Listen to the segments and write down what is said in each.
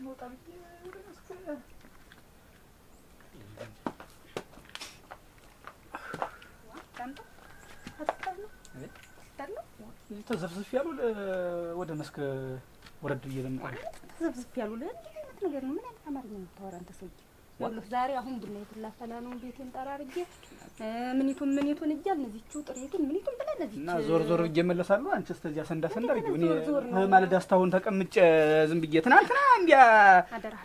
ልወጣ ብዬ ተዘፍዝፍ ያሉ ወደ መስክ ወረድ ብዬ ለምጣ ተዘፍዝፍ ያሉ ለእንዲህ ነገር ነው። ምን አይነት አማርኛ ነው የምታወራ አንተ ሰውዬ? ወላሂ ዛሬ አሁን ቡና የተላፈላ ነው ቤቴን ጠራርጌ ምኒቱን እያልን እዚህው ጥሬቱን ምኒቱን ብለን እዚህ እና ዞር ብዬ እመለሳለሁ። አንቺ እስከዚያ ሰንዳ እኔ ማለት አስታውን ተቀምጬ ዝም ብዬ ትናንትና እንዲያ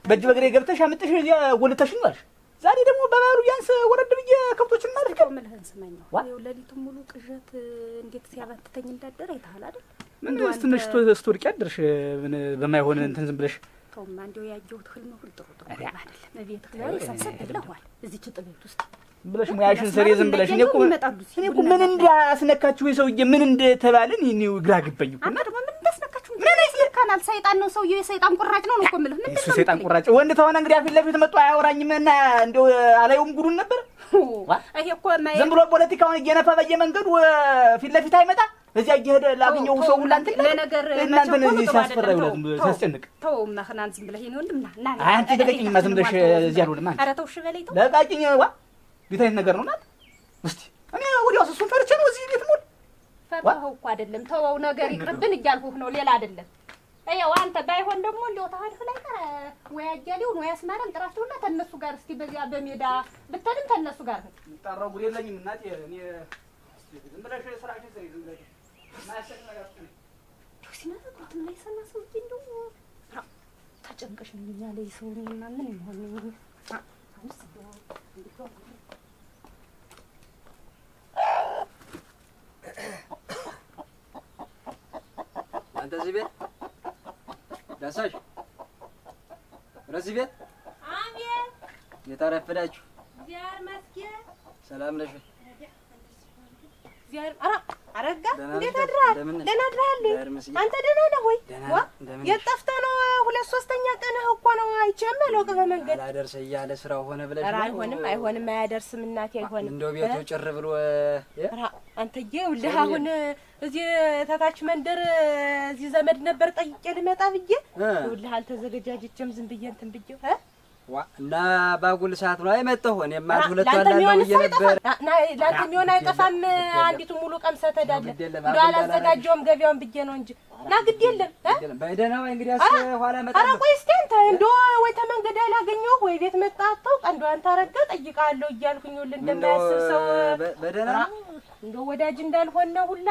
በእጅ በግሬ ገብተሽ አምጥሽ እዚያ ጎልተሽኝ አልሽ። ዛሬ ደግሞ በባሉ ቢያንስ ወረድ ብዬ ከብቶችን ማለት ነው መልህን ስማኛው ይኸው ሌሊቱን ሙሉ ቅዠት እንዴት ሲያባትተኝ እንዳደረ አይተሃል አይደል? ምን ትንሽ ስትወድቂ አደርሽ በማይሆን እንትን ዝም ብለሽ ተውማ እንደው ያየሁት ህልም ሁሉ ጥሩ አይደለም። እቤት ዛሬ ሰብሰብ ብለዋል እዚህች ጥቤት ውስጥ ብለሽ ሙያሽን ሰሪ ዝም ብለሽ እኔ እኮ ምን እንዳስነካችሁ የሰውዬ ምን እንደተባለን እኔው ግራ ገባኝ እኮ። እና ደግሞ ምን እንዳስነካችሁ ምን ይስካናል? ሰይጣን ነው ሰውዬው፣ የሰይጣን ቁራጭ ነው እኮ የምልህ። ምን እሱ ሰይጣን ቁራጭ ወንድ ተሆነ እንግዲህ አፊት ለፊት መጥቶ አያወራኝም እና እንደው አላየውም ጉዱን ነበር። ይሄ እኮ ዝም ብሎ ፖለቲካውን እየነፋ በየመንገዱ ፊት ለፊት አይመጣ እዚያ እየሄደ ላገኘው ሰው ሁሉ አንተ ለነገር እናንተ እዚህ ሲያስፈራው ዝም ብሎ ሲያስጨንቅ ተው ማህናን ዝም ብለህ ይሄን ወንድም ና አንቺ ተቀቂኝማ ዝም ብለሽ እዚያ ነው ለማን ኧረ ተው እሺ በለኝ ተው ለቃቂኝ ዋ ቢታይ ነገር ነው ናት እስቲ እኔ ወዲያው እሱን ፈርቼ ነው እዚህ ቤት ሞል ፈራኸው እኮ አይደለም ተወው ነገር ይቅርብን እያልኩህ ነው ሌላ አይደለም። አየው አንተ ባይሆን ደግሞ እንደው ታህልፍ ላይ ቀረ ወይ አጃሌው ነው ያስማራን ጥራችሁና ተነሱ ጋር እስቲ በዚያ በሜዳ ብትልም ተነሱ ጋር ነው ጠራው ጉድ የለኝም እናቴ እኔ ዝም ብለሽ ስራሽ ሰሪ ዝም ብለሽ ማሰብ ነገር ነው ሲናገሩት ምን ይሰማ ሰው እንደው ታጨንቀሽ ነው ያለ ሰው ነውና ምን ይሆን ነው አሁንስ እንደው አንተ እዚህ ቤት ዳሳሽ ረዚህ ቤት አሜን የታረፈዳችሁ ዚያር መስኪን ሰላም ነሽ? ዚያር አረጋ እንዴት አድራል? ደህና አድራል? አንተ ደህና ነህ ወይ? የጠፍተህ ነው 2-3ኛ ቀንህ እኮ ነው አይቼም አለውቅ በመንገድ አላደርስ እያለ ስራው ሆነ ብለሽ ነው? አይሆንም አያደርስም እናቴ አይሆንም። እንደው ቤቱ ጭር ብሎ አንተዬ ይኸውልህ አሁን እዚህ ታታች መንደር እዚህ ዘመድ ነበር ጠይቄ ልመጣ ብዬ ይኸውልህ አልተዘገጃጅቼም ዝም ብዬ እንትን ብዬ እና ባጉል ሰዓት ነው አይመጣሁ እኔማ ሁለት አላለው እየነበር ላንተ የሚሆን አይጠፋም። አንዲቱ ሙሉ ቀምሰህ ትሄዳለህ። እንደው አላዘጋጀውም ገበያውን ብዬ ነው እንጂ ና ግድ የለም በደህናው እንግዲያስ ኋላ መጣ። ኧረ ቆይ እስኪ አንተ እንደው ወይ ተመንገድ አላገኘሁ ወይ ቤት መጣ አታውቅ እንደው አንተ አረጋ ጠይቃለሁ እያልኩኝ ሁሉ እንደማያስብ ሰው በደህና እንደው ወዳጅ እንዳልሆነ ሁላ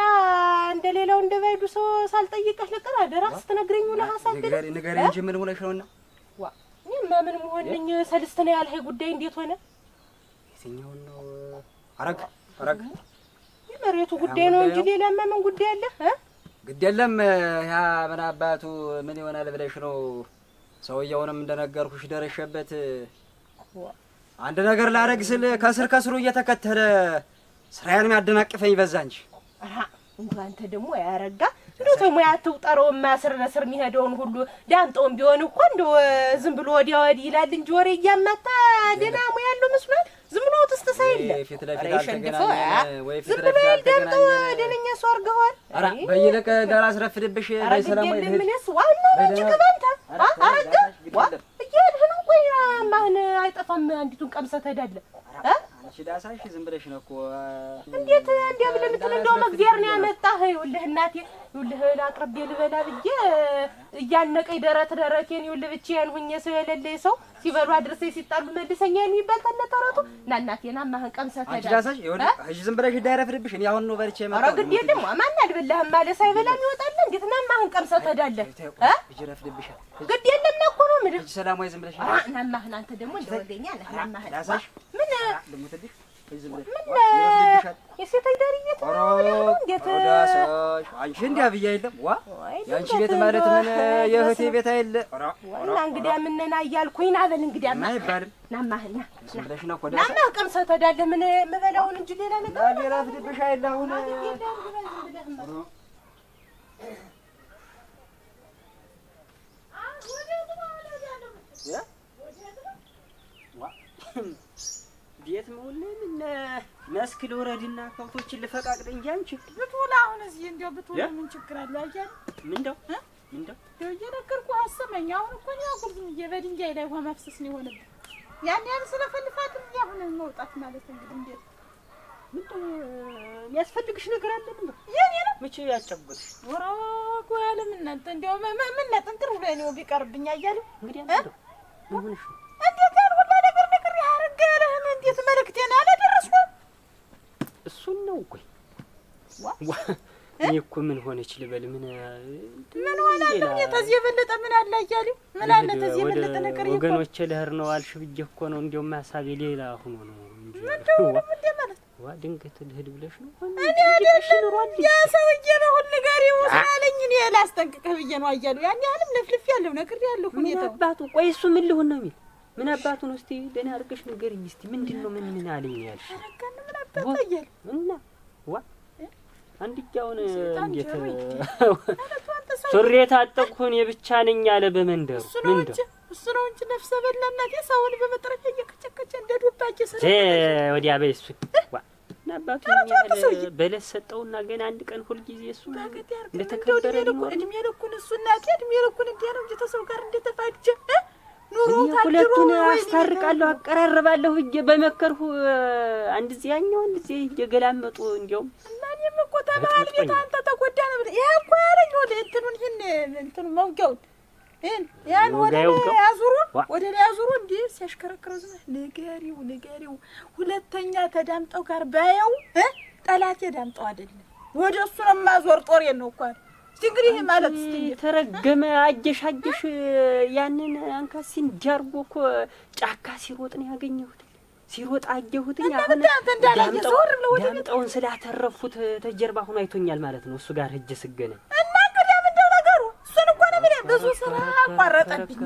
እንደሌላው እንደባይዱ ሰው ሳልጠይቅህ ልቅር አደራ ስትነግረኝ ሁላ ሐሳብ ንገረኝ እንጂ ምን ሆነሽ ነውና ምን መሆንልኝ ሰልስት ነው ያልኸኝ ጉዳይ እንዴት ሆነ? የትኛው ነው? አረግ የመሬቱ ጉዳይ ነው እንጂ ሌላማ ምን ጉዳይ አለ? ግድ የለም ያ ምን አባቱ ምን ይሆናል ብለሽ ነው? ሰውየውንም እንደነገርኩሽ ደረሸበት አንድ ነገር ላረግ ስል ከስሩ እየተከተለ ስራዬን የሚያደናቅፈኝ በዛ እንጂ እንኳን አንተ ደግሞ ያረጋ እንደው ተሙያ አትውጠረው ማስር ለስር የሚሄደውን ሁሉ ዳንጦም ቢሆን እኮ እንደው ዝም ብሎ ወዲያ ወዲህ ይላል እንጂ ወሬ እያማታ ደና ሙያ ያለው መስሏል። ዝም ብሎ ተስተሳይለ ፊት ለፊት አልተገናኘን ወይ ፊት ለፊት አልተገናኘን ደነኛ ሰው አርገዋል። አራ በየለቀ እንዳላስረፍድብሽ በሰላም ወይ ምንስ ዋና ጭቅባንታ አረጋ እየሄድህ ነው? ቆይ ማን አይጠፋም አንዲቱን ቀምሰህ ትሄዳለህ? አንቺ ዳሳሽ ዝም ብለሽ ነው እኮ እንዴት እንዴ ብለህ ምትል እንደው መግዚአብሔር ነው ያመጣህ። ይኸውልህ እናቴ ይኸውልህ አቅርቤ ልበላ ብዬ እያነቀኝ ደረቴን ይኸውልህ ብቻዬን ሁኜ ሰው የሌለኝ ሰው ሲበሉ አድርሰኝ ሲጣሉ መልሰኛ የሚባል ተነተረቱ እና እናቴና ማህን ቀምሰህ አንቺ ዳሳሽ ይኸውልህ እሺ ዝም ብለሽ እንዳይረፍድብሽ እኔ አሁን ነው በልቼ መጣሁ። ኧረ ግድ የለም ማን አልበላህም ማለት ሳይበላም ይወጣል። እንዴት እና ማህን ቀምሰህ ትሄዳለህ? ይረፍድብሻል። ግድ የለም ነው እኮ ነው የምልህ። ሰላም ወይ ዝም ብለሽ እና ማህን አንተ ደግሞ እንደወደኛ ነህ እና ማህን ዳሳሽ ምን ልሙትልሽ ዝም ብለሽ ይረፍድብሻል። የሴት አይዳሪየት ነው እንዴት ዳሳሽ አንቺ እንዲያ ብዬ አይደለም ዋ ያንቺ ቤት ማለት ምን የእህቴ ቤት አይደለ? እና እንግዲህ ምንና እያልኩኝ ና በል እንግዲህ አይባልም ናማህና ዝም ብለሽ ነው ኮዳ ናማ ቀምሰህ ትሄዳለህ። ምን የምበላውን እንጂ ሌላ ነገር ይረፍድብሽ አይደል? አሁን ቤት መውልን እና መስክ ልወረድና ከብቶችን ልፈቃቅድ እንጂ አንቺ ብትውል አሁን እዚህ እንደው ብትውል ምን ችግር አለ? አያል ምንድነው ምንድነው የነገርኩህ አሰማኝ። አሁን እኮ ነው አጉል በድንጋይ ላይ ውሃ ማፍሰስ ነው የሆነብኝ። ያን ያን ስለፈልፋት አሁን መውጣት ማለት እንግዲህ እንዴት ምንድነው የሚያስፈልግሽ ነገር አለ? ምንድነው የኔ ነው መቼ ያጨብኩት ወራኩ ያለም እናንተ እንደው ምን ጥንቅር ብሎ ነው ቢቀርብኝ አያለሁ። እንግዲህ አንተ ምን ሆነሽ እንዴት ያን ሁላ ነገር ያረጋለህ? እንዴት መልእክቴን አላደረስኩም? እሱን ነው እኮ እኔ እኮ ምን ሆነች ልበል? ምን ሆነ ነው የተዚህ የበለጠ ምን አለ አያለሁ? ምን አለ ተዚህ የበለጠ ነገር ይቆ ወገኖቼ ለህር ነው አልሽ ብዬ እኮ ነው። እንደው ማሳቤ ሌላ ሆኖ ነው እንጂ ምንድነው ማለት ዋ ድንገት ልሄድ ብለሽ ነው? እኔ አይደለም ያ ሰውዬ ነው ሁሉ ጋር ይወስናለኝ። እኔ ላስጠንቅቅህ ብዬ ነው አያለሁ። ያን ያህልም ለፍልፍ ያለው ነገር ያለው ሁኔታ ምን አባቱ ቆይ እሱ ምን ሊሆን ነው የሚል ምን አባቱ ነው? እስቲ ደህና አድርገሽ ንገሪኝ እስቲ ምንድነው? ምን አለኝ ያልሽ? አረጋን ምን አባቱ አያል እና ዋ አንድኛውን እንዴት ሱሪ ታጠቅኩኝ የብቻ ነኝ አለ በመንደሩ። ምንድነው እሱ ነው እንጂ ነፍሰ በላናት ሰውን በመጥረፍ እየከቸከቸ እንደ ዱባቄ ሰራ ወዲያ በይሱ ዋ ናባቱ በለስ ሰጠውና ገና አንድ ቀን ሁሉ ጊዜ እሱ እንደተከበረ ሊኖር እድሜ ልኩን እሱ እናቴ እድሜ ልኩን እንዴ ነው እንጂ ተሰው ጋር እንደተፋጀ ኑሮ ሁለቱን አስታርቃለሁ አቀራርባለሁ ብዬ በመከርሁ አንድ ዚያኛው አንድ ዚ እየገላመጡ እንዲያውም እናኔም እኮ ተባል ቤት አንተ ተጎዳ ነው ይሄ እኮ ያለኝ ወደ እንትኑ መውጊያውን ያን ወደ ላይ ያዙሩ እንዴ ሲያሽከረክረው ንገሪው ሁለተኛ ተዳምጠው ጋር ባየው ጠላቴ ዳምጠው አይደለም ወደ እሱ ነው ማዞር ጦር ነው እኮ እንግዲህ ማለት ተረገመ አጀሽ ያንን አንካሲን ጃርጎ እኮ ጫካ ሲሮጥ ነው ያገኘሁት። ሲሮጥ አየሁትኝ። አሁን ዳምጠውን ስላተረፉት ተጀርባ ሆኖ አይቶኛል ማለት ነው። እሱ ጋር ሂጅ ስገነ እና እንግዲህ ምንድነው ነገሩ? እሱን እኮ ነው ምን ብዙ ስራ አቋረጠብኝ።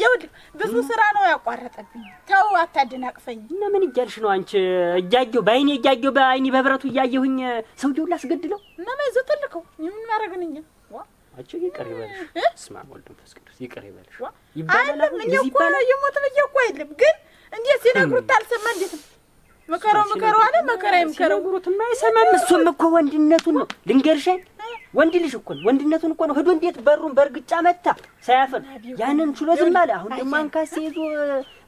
ይኸውልህ ብዙ ስራ ነው ያቋረጠብኝ። ተው አታደናቅፈኝ። እና ምን እያልሽ ነው አንቺ? እያየሁ በአይኔ እያየሁ በአይኔ በብረቱ እያየሁኝ ሰውዬውን ላስገድለው እና ማይዘተልከው ምን ማረግንኛ አጭ ይቀር ይበልሽ። እስማ ወልድ መንፈስ ቅዱስ ይቀር ይበልሽ ይባላል። ምን ይቆራ የሞት ልጅ እኮ አይደለም ግን እንዴት ሲነግሩት አልሰማ እንዴት መከራው አለ መከራም ከረጉሩት የማይሰማም እሱም እኮ ወንድነቱን ነው ልንገርሻል። ወንድ ልጅ እኮ ነው ወንድነቱን እኮ ነው ሄዶ እንዴት በሩን በርግጫ መታ ሳያፈር ያንን ችሎ ዝም አለ። አሁን ደግሞ አንካሴ ይዞ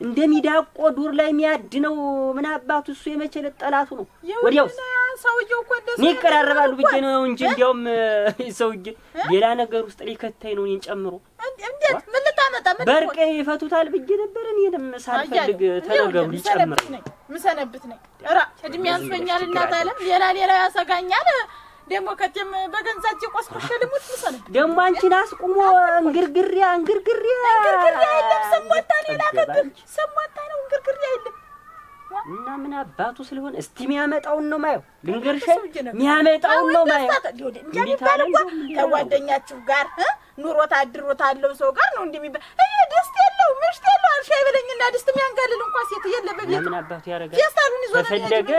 እንደሚዳቆ ዱር ላይ የሚያድነው ምን አባቱ እሱ የመቸለት ጠላቱ ነው። ወዲያውስ ሰውዬው እኮ እንደሱ ይቀራረባሉ ብዬ ነው እንጂ እንዲያውም ሰውዬ ሌላ ነገር ውስጥ ሊከታይ ነው እኔን ጨምሮ። እንዴት ምን ልታመጣ ምን በርቀ ይፈቱታል ብዬ ነበር። እኔንም ሳልፈልግ ተነገሩ ሊጨምር ምሰነብት ነኝ ራ እድሜ ያንሶኛል እናት አለም ሌላ ያሰጋኛል። ደሞ ከተም በገንዛጭ ቆስቆሽ ልሙት ምሰነብት ደሞ አንቺን አስቁሞ እንግርግሪያ አይደለም ሰሞታ ሌላ ከትል ሰሞታ ነው እንግርግሪያ አይደለም። እና ምን አባቱ ስለሆነ እስቲ የሚያመጣውን ነው ማየው ልንገርሽ የሚያመጣውን ነው ማየው። እንዴት አለ ከጓደኛችሁ ጋር ኑሮት አድሮት አለው ሰው ጋር ነው እንደሚባል ድስት የለው ምሽት የለው አልሻ ይበለኝና ድስት የሚያንጋልል እንኳን ሴት የለበም። ምን አባቱ ያረጋል ተፈለገ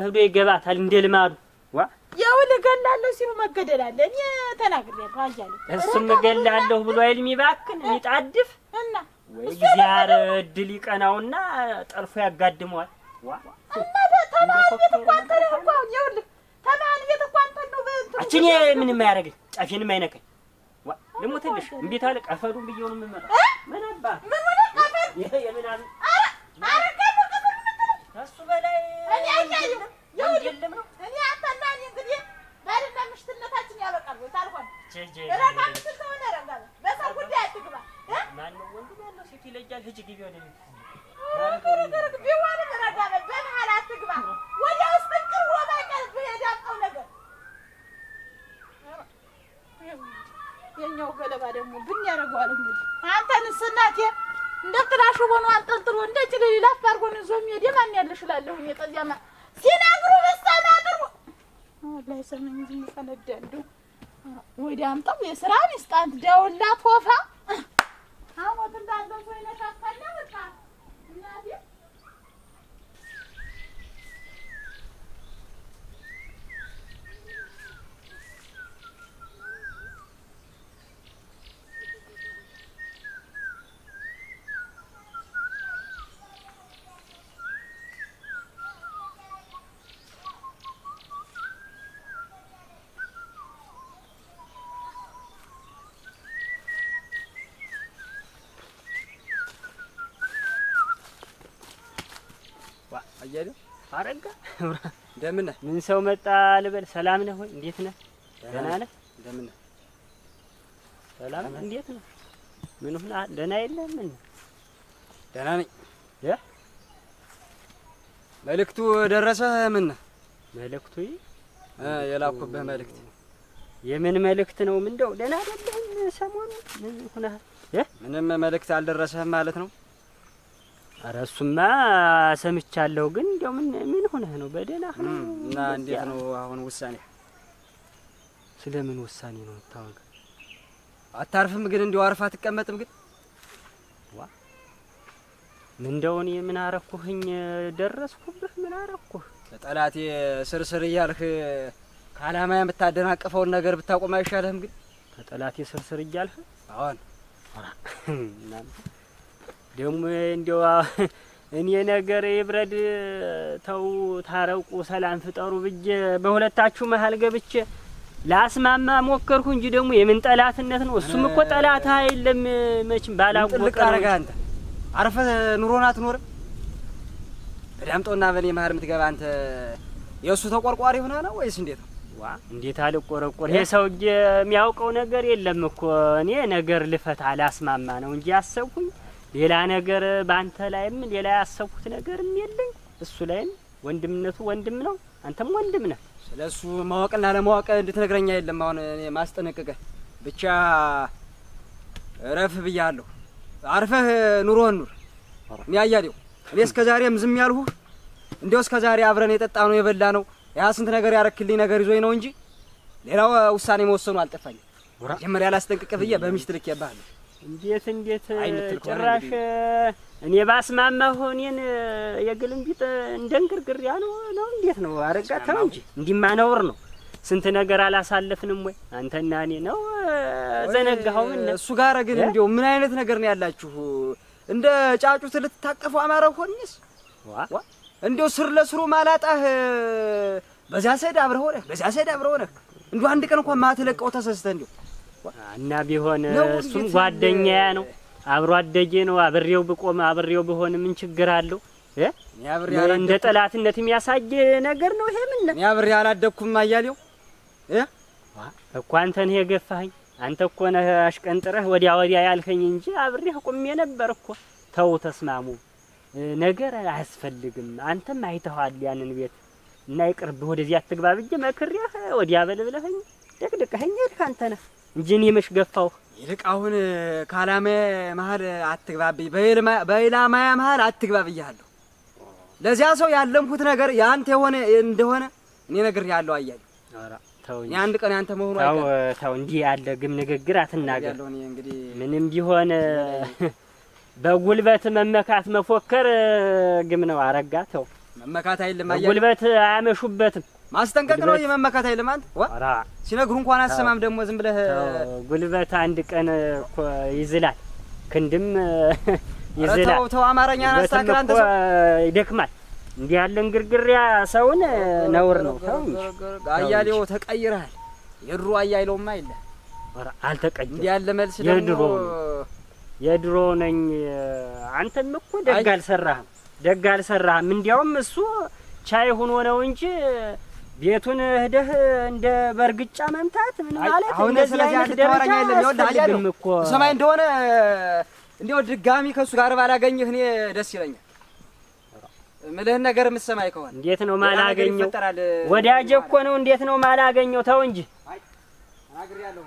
ሄዶ ይገባታል እንደ ልማዱ ዋ ያው ለገላለሁ ሲሉ መገደል አለ። እኔ ተናግሬያለሁ አያለሁ እሱም ገላለሁ ብሎ አይልም ይባክን ይጣድፍ እና እግዚአብሔር እድል ይቀናውና ጠልፎ ያጋድመዋል። ዋ አችኔ ምንም አያረጋኝ ጫፌንም አይነካኝ። ዋ ልሞትልሽ እንዴት አለ ቀፈዱን ብየው ነው የምመራ ምን አባ ምን ወደ ቀፈድ ይሄ የምናል አረጋው ቀፈድ እሱ በላይ እኔ አያለሁ የለም ነው እኔ አታናኝ እንግዲህ ባልና ምሽትነታችን ያበቃል ወይ ታልሆነ ረጋም ስለሆነ ረጋም በሰው ጉዳይ አትግባ ማን ነው ወንድ ያለው ሴት ይለያል። ሂጂ ግቢ ወደ ቤት ረጋም ቢሆን ረጋም በመሃል አትግባ ወደ ውስጥ ቅር ወባቀል በሄዳው ነገር የኛው ገለባ ደግሞ ብን ያረጋዋል። እንግዲህ አንተንስ እናቴ እንደ ጥራሹ ሆኖ አንጠልጥሎ እንደ ጭልል ላፋር ሆኖ ዞም የደማን ያለሽላለሁ የጠዚያማ ሲናግሩ በሰማጥሩ ወላሂ ሰማኝ ዝም ፈነደንዱ ወዲ አምጣው የሥራ ሚስጣንት ደውላት ወፋ አሁን እንዳለው ሰው ይነካካና በቃ እናቴ አያሌው አረጋ እንደምን ነህ? ምን ሰው መጣ ልበል? ሰላም ነህ ወይ? እንዴት ነህ? ደህና ነህ? እንደምን ነህ? ሰላም እንዴት ነው? ምን ሆነ? ደህና የለም? ምን ደህና ነኝ። መልእክቱ ደረሰህ? ምን መልእክቱ? የላኩብህ መልእክት የምን መልእክት ነው? ምን እንደው ደህና አይደለህም ሰሞኑን? ምን ሆነህ? ምንም መልእክት አልደረሰህም ማለት ነው? ኧረ እሱማ ሰምቻለሁ፣ ግን እንደው ምን ሆነህ ነው? በደህና ነው? እና እንዴት ነው አሁን ውሳኔ? ስለምን ውሳኔ ነው ታወቀ? አታርፍም ግን? እንደው አርፋ አትቀመጥም ግን? ምን እንደው እኔ ምን አረኩህኝ? ደረስኩብህ? ምን አረኩህ? ለጠላቴ ስርስር እያልህ ከዓላማ የምታደናቅፈውን ነገር ብታቆም አይሻልህም ግን? ከጠላቴ ስርስር እያልህ? አዎን። ደግሞ እንደው እኔ ነገር ይብረድ፣ ተው ታረቁ፣ ሰላም ፍጠሩ ብዬ በሁለታችሁ መሀል ገብቼ ላስማማ ሞከርኩ እንጂ ደግሞ የምን ጠላትነት ነው? እሱም እኮ ጠላት አይደለም መቼም ባላወቀ ጥልቅ አረጋ። አንተ አርፈህ ኑሮን አትኖርም? በዳምጦና በኔ መሀል የምትገባ አንተ የእሱ ተቆርቋሪ ሆነህ ነው ወይስ እንዴት ነው? እንዴት አልቆረቆር? ይሄ ሰውዬ የሚያውቀው ነገር የለም እኮ። እኔ ነገር ልፈታ ላስማማ ነው እንጂ ያሰብኩኝ ሌላ ነገር ባንተ ላይም ሌላ ያሰብኩት ነገርም የለኝ። እሱ ላይም ወንድምነቱ ወንድም ነው፣ አንተም ወንድም ነህ። ስለሱ ማወቅና ለማወቅ እንድትነግረኛ የለም። አሁን እኔ ማስጠነቅቀህ ብቻ እረፍ ብያለሁ። አርፈህ ኑሮህን ኑር። እኔ አያሌው እኔ እስከዛሬም ዝም ያልሁህ እንደው እስከዛሬ አብረን የጠጣነው የበላ ነው ያ ስንት ነገር ያረክልኝ ነገር ይዞኝ ነው እንጂ ሌላው ውሳኔ መወሰኑ አልጠፋኝም። መጀመሪያ ላስጠንቅቅህ ብዬ በሚስት ልኬብሃለሁ። እንዴት ጭራሽ እኔ ባስማማሁ እኔን የግልምቢጥ እንደንግርግር ያለው ነው? እንዴት ነው አረጋ? ተው እንጂ እንዲማ ነውር ነው። ስንት ነገር አላሳለፍንም ወይ አንተና እኔ? ነው ዘነጋኸው? ምን እሱ ጋር ግን እንደው ምን አይነት ነገር ነው ያላችሁ? እንደ ጫጩት ልትታቀፉ አማረ ሆንስ? እንደው ስር ለስሩ ማላጣህ በዛ ሰድ አብረህ ሆነህ በዛ ሰድ አብረህ ሆነህ እንደው አንድ ቀን እንኳን ማትለቀው ተሰስተህ እንደው እና ቢሆን እሱም ጓደኛዬ ነው፣ አብሮ አደጌ ነው። አብሬው ብቆም አብሬው ብሆን ምን ችግር አለው? እንደ ጠላትነት የሚያሳይ ነገር ነው ይሄ? ምን ነው አብሬ አላደኩም አያሌው እኮ አንተ ነህ የገፋኸኝ። አንተ እኮ ነህ አሽቀንጥረህ ወዲያ ያልከኝ እንጂ አብሬህ ቆሜ ነበር እኮ። ተው ተስማሙ፣ ነገር አያስፈልግም። አንተም አይተኸዋል ያንን ቤት እና ይቅርብህ፣ ወደዚያ አትግባ ብዬ መክሬህ ወዲያ በልብለኸኝ ደቅድቀኸኝ ሄድክ አንተ ነህ እንጂ እኔ መች ገፋሁህ? ይልቅ አሁን ከዓላማዬ መሀል አትግባብኝ፣ በኢላማዬ መሀል አትግባ ብያለሁ። ለዚያ ሰው ያለምኩት ነገር ያንተ የሆነ እንደሆነ እኔ ነግሬሃለሁ አያሌው። ተው እኔ አንድ ቀን ያንተ መሆኑ አይቀርም። ተው እንዲህ ያለ ግም ንግግር አትናገር። ምንም ቢሆን በጉልበት መመካት መፎከር ግም ነው አረጋ። ተው መመካት አይደለም አያሌው፣ ጉልበት አያመሹበትም። ማስጠንቀቅ ነው የመመካት አይደለም። አንተ ሲነግሩ እንኳን አሰማም ደግሞ ዝም ብለህ ጉልበት አንድ ቀን እኮ ይዝላል፣ ክንድም ይዝላል። ተው አማርኛን አስተካክል አንተ። ሰው ይደክማል። እንዲህ ያለን ግርግሪያ ሰውን ነውር ነው። ተው አያሌው ተቀይረሃል። የድሮ አያሌውማ አይደለ? አልተቀየረ። እንዲህ ያለ መልስ ደግሞ የድሮ ነኝ። አንተም እኮ ደግ አልሰራህም። እንዲያውም እሱ ቻይ ሆኖ ነው እንጂ ቤቱን ሄደህ እንደ በርግጫ መምታት ምን ማለት እንደዚህ አይነት ደረጃ አይደለም እኮ። ሰማይ እንደሆነ እንደው ድጋሚ ከሱ ጋር ባላገኝህ እኔ ደስ ይለኛል። ምልህን ነገር የምትሰማኝ ከሆነ እንዴት ነው ማላገኘው? ወዳጄ እኮ ነው። እንዴት ነው ማላገኘው? ተው እንጂ አናግሬያለሁ።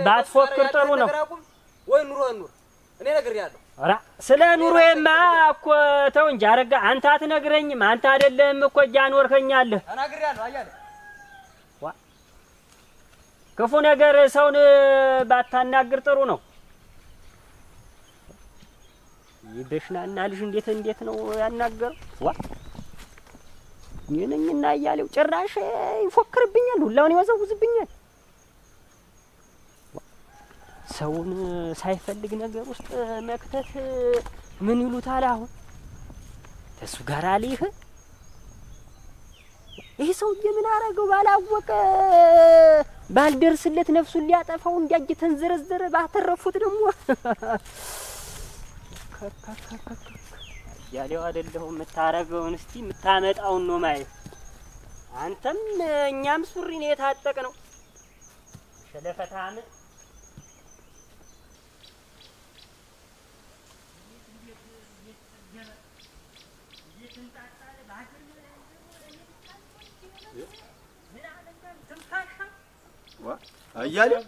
ባትፎክር ጥሩ ነው ወይ? ኑሮህን ኑር። እኔ ነግሬያለሁ። ስለ ኑሮዬማ እኮ ተው እንጂ አረጋ። አንተ አትነግረኝም? አንተ አይደለም እኮ እያኖርከኛለህ። ተናግሬያለሁ አያሌው። ክፉ ነገር ሰውን ባታናግር ጥሩ ነው። ይደሽናና ልጅ እንዴት ነው ያናገረው? እኔና አያሌው ጭራሽ ይፎክርብኛል፣ ሁላውን ይወዘውዝብኛል። ሰውን ሳይፈልግ ነገር ውስጥ መክተት ምን ይሉታል? አሁን ተሱ ጋር አለህ። ይሄ ሰውዬ ምን አረገው ባላወቀ ባልደርስለት ነፍሱን ሊያጠፋው እንዲያጅ ተንዘረዘረ። ባተረፉት ደግሞ አያሌው አይደለሁም የምታረገውን እስቲ የምታመጣውን ነው ማየት። አንተም እኛም ሱሪ ነው የታጠቅነው ሸለፈታም አያሌው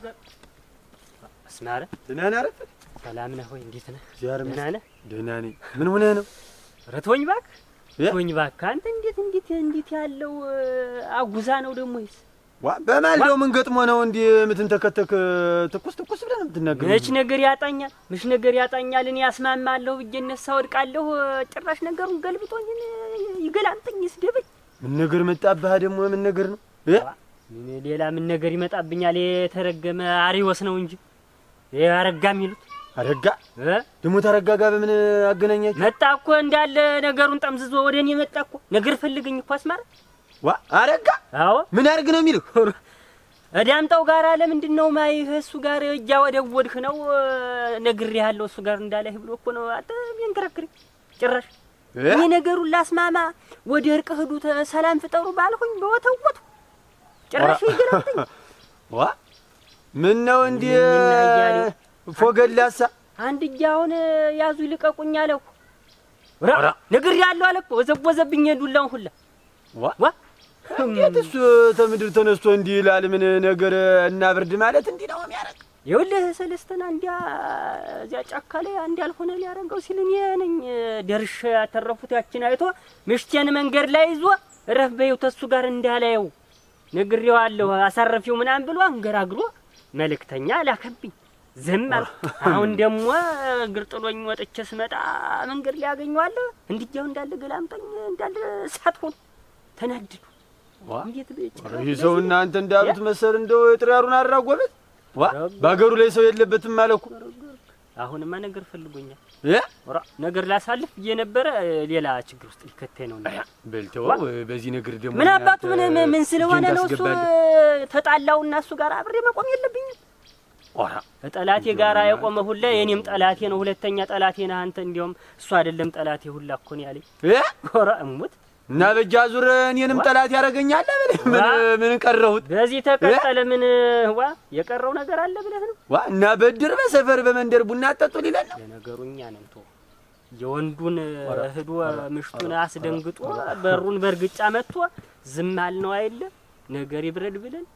አስማረ ደህና ነህ? አረፈ ሰላም ነህ ወይ? እንዴት ነህ? ደህና ነህ? ደህና ነኝ። ምን ሆነህ ነው? ረቶኝ እባክህ ቶኝ እባክህ። አንተ እንዴት ያለው አጉዛ ነው ደግሞ ይስ በማልደው ምን ገጥሞ ነው እንዲህ የምትንተከተክ ትኩስ ብለህ ነው የምትናገረው? መች ነገር ያጣኛል። እኔ ያስማማለሁ ብዬ እነሳ ወድቃለሁ። ጭራሽ ነገሩን ገልብጦኝ ይገላምጠኝ ይስደብኝ። ምን ነገር መጣብህ ደግሞ? ምን ነገር ነው? ሌላ ምን ነገር ይመጣብኛል? የተረገመ አሪዎስ ነው እንጂ አረጋ የሚሉት አረጋ ደግሞ ታረጋ ጋር በምን አገናኛችሁ? መጣ እኮ እንዳለ ነገሩን ጠምዝዞ ወደ እኔ መጣ እኮ። ነገር ፈልገኝ እኮ አስማረ አረጋ። አዎ ምን አድርግ ነው የሚልህ? እዳምጣው ጋር ለምንድን ነው ማይህ? እሱ ጋር እጃ ወደወድህ ነው ነግሬሃለሁ። እሱ ጋር እንዳለህ ብሎ እኮ ነው አንተ የሚንከራከረኝ። ጭራሽ እኔ ነገሩን ላስማማ ወደ እርቅ ሂዱ ሰላም ፍጠሩ ባልሁኝ በወተወቱ ጭራሽ ይገራልኝ። ምን ነው እንዴ ፎገላሳ? አንድ እጃውን ያዙ ይልቀቁኝ አለው። ነግሬሃለሁ አለ እኮ ወዘወዘብኝ ዱላውን ሁላ እንዴት እሱ ተምድር ተነስቶ እንዲህ ይላል? ምን ነገር እናብርድ ማለት እንዲህ ነው የሚያደርግ? ይኸውልህ ሰለስተና እንዲያ እዚያ ጫካ ላይ አንድ ያልሆነ ሊያረገው ሲል እኔ ነኝ ደርሼ ያተረፉት። ያችን አይቶ ምሽቴን መንገድ ላይ ይዞ ረፍ በይው ተሱ ጋር እንዳላየው ነግሬዋለሁ አሳረፊው ምናምን ብሎ አንገራግሮ መልእክተኛ ላከብኝ። ዝም አልኩ። አሁን ደግሞ ግርጥሎኝ ወጥቼ ስመጣ መንገድ ላይ አገኘዋለሁ። እንዲያው እንዳለ ገላምጠኝ እንዳለ እሳት ሆኖ ተናድዱ። እንዴት ይህ ሰው እናንተ እንዳሉት መሰል እንደው የጥራሩን አራጎበት በአገሩ ላይ ሰው የለበትም ማለት እኮ። አሁንማ ነገር ፈልጎኛል። ነገር ላሳልፍ እየነበረ ሌላ ችግር ውስጥ ሊከተኝ ነው። በልተው በዚህ ነገር ደግሞ ምን አባቱ ምን ስለሆነ ነው እሱ ተጣላውና እሱ ጋር አብሬ መቆም የለብኝም። ጠላቴ ጋራ የቆመ ሁላ የኔም ጠላቴ ነው። ሁለተኛ ጠላቴ ነህ አንተ። እንዲያውም እሱ አይደለም ጠላቴ ሁላ እኮ ነው ያለኝ። እሙት እና በእጃ ዙር እኔንም ጠላት ያደርገኛል ብለህ ምን ቀረሁት? በዚህ ተቀጠለ ምን የቀረው ነገር አለ ብለህ ነው? እና በድር በሰፈር በመንደር ቡና አጠጡ ሊለን ነው ነገሩኛ ነንቶ የወንዱን ህዶ ምሽቱን አስደንግጦ በሩን በርግጫ መጥቶ ዝም አልነው አይደለ? ነገር ይብረድ ብለን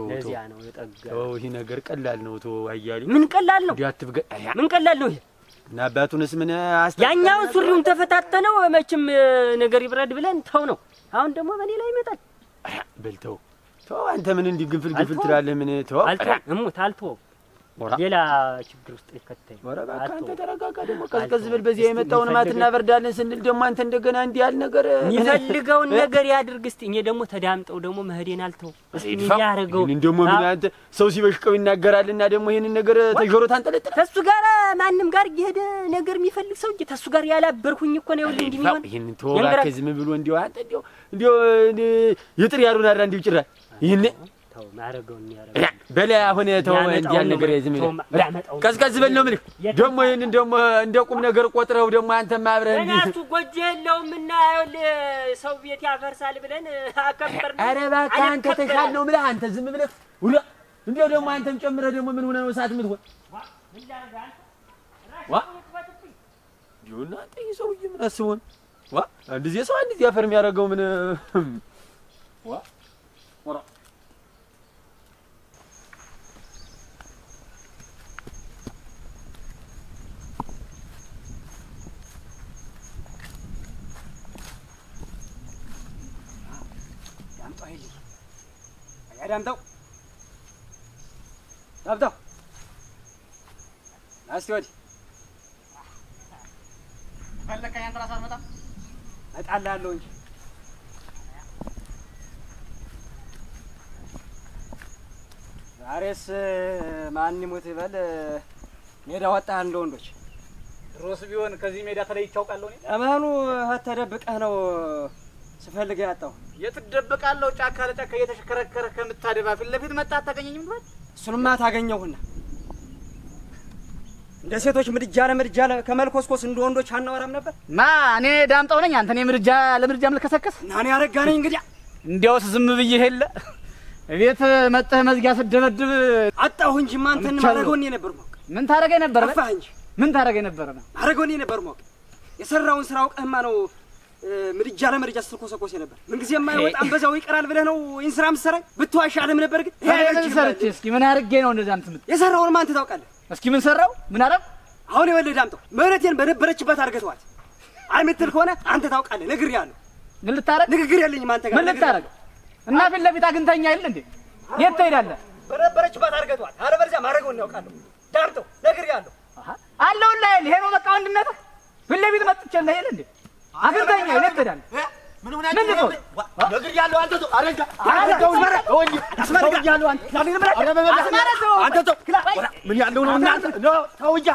ለዚያ ነው የጠጋው። ይሄ ነገር ቀላል ነው። አያሌው ምን ቀላል ነው? ምን ቀላል ነው ይሄ? እና አባቱንስ ምን ያኛውን ሱሪውን ተፈታተነው መቼም ነገር ይብረድ ብለን ተው ነው። አሁን ደግሞ በኔ ላይ ይመጣል። በልተው ተው አንተ ምን እንዲህ ግንፍል ትላለህ? ምን ተው እሙት አልተው ሌላ ችግር ውስጥ ይከተኝ። ወራ ባካ አንተ ተረጋጋ። ደግሞ ቀዝቀዝ ብል በዚህ የመጣውን ማትና በርዳለን ስንል ደግሞ አንተ እንደገና እንዲህ ያል ነገር ይፈልገውን ነገር ያድርግ። እስቲ እኔ ደግሞ ተዳምጠው ደግሞ መሄዴን አልተው እስቲ ያረጋው። እንደሞ ምን አንተ ሰው ሲበሽቀው ይናገራልና ደግሞ ይሄንን ነገር ተጆሮ ታንጠለጥል። ተሱ ጋር ማንም ጋር ይሄደ ነገር የሚፈልግ ሰው እንጂ ተሱ ጋር ያላበርኩኝ እኮ ነው እንዴ የሚሆን። ይሄንን ተወራከ ዝም ብሎ እንዲው አንተ እንዲው የጥሪ ያሩን አራ እንዲው ጭራ ይሄን ተው ማረጋው የሚያረጋው በላይ አሁን ተው እንዲያ ነገር ዝም ቀዝቀዝ በል ነው ምን ደግሞ ይሄንን ደግሞ እንደ ቁም ነገር ቆጥረው ደግሞ አንተ ማብረህ እንዴ እናቱ ጎጆ የለውም እና ሰው ቤት ያፈርሳል ብለን አከበር። ኧረ እባክህ አንተ ተሻል ነው ብለህ አንተ ዝም ብለህ ሁሉ እንዴው ደግሞ አንተም ጨምረህ ደግሞ ምን ሆነ ነው ሰዓት የምትሆን ምን ያረጋል? ጆና ጠይ ሰውዬ ምን አስቦን እንደዚህ ሰው እንደዚህ አፈር የሚያደርገው ምን ወራ ዳምጠው እስቲ ወዲህ ፈለከኝ አንተ ራስህ አትመጣም? እመጣልሃለሁ እንጂ ዛሬስ ማን ይሙት ይበል ሜዳ ወጣህ እንደ ወንዶች። ድሮስ ቢሆን ከዚህ ሜዳ ተለይቼ አውቃለሁ። እኔ እመኑ ተደብቀህ ነው ስፈልግ ያጣው። የት ትደብቃለሁ? ጫካ ለጫካ እየተሽከረከረ ከምታደባ ፊት ለፊት መጣ አታገኘኝም ብሏል። እሱንማ ታገኘውና እንደ ሴቶች ምድጃ ከመልኮስኮስ እንደ ወንዶች አናወራም ነበር። እኔ ዳምጠው ነኝ አንተ እኔ ለምድጃ ምልከሰከስ እና እኔ አረጋ ነኝ። እንግዲህ እንዲያውስ ዝም ብዬ ሄለ ቤት መጥተህ መዝጊያ ስደበድብ አጣሁ እንጂ ማንተን ማረጎን ነበር ሞቅ። ምን ታረገኝ ነበር? አፋህ እንጂ ምን ታረገኝ ነበር? ማረጎን ነበር ሞቅ። የሰራውን ስራ አውቀህማ ነው ምድጃ ለምድጃ ስትኮሰኮስ ነበር። ምን ጊዜ የማይወጣም በዛው ይቀራል ብለህ ነው ይህን ስራ የምትሰራኝ? ብትዋሽ አለም ነበር። ግን እስኪ ምን አድርጌ ነው እንደዛ የምትምት? የሰራውን ማን ታውቃለህ? እስኪ ምን ሰራው? ምን አረብ? አሁን ይወልህ ዳምጠው ምህረቴን በነበረችበት አድርገኸዋል። አይምትል ከሆነ አንተ ታውቃለህ። ነግሬሃለሁ። ምን ልታረግ? ንግግር የለኝም አንተ ጋር። ምን ልታረግ? እና ፊት ለፊት አግኝተኸኝ አይደል እንዴ? የት ትሄዳለህ? በነበረችበት አድርገኸዋል። አለበለዚያ ማድረገውን ያውቃለሁ። ዳምጠው ነግሬሃለሁ። አለሁልህ አይደል? ይሄ ነው በቃ ወንድነትህ። ፊት ለፊት መጥቼ አይደል እንዴ? አግኝተኸኝ አይደል? የት ትሄዳለህ? ምን ሆነ? ምን ነው? ነግሬሃለሁ። አንተ ተው። አረጋ አረጋው ማረ ወንጂ አስመርጋለሁ። አንተ አንተ ተው። ምን ያለው ነው እናንተ? ተው እንጂ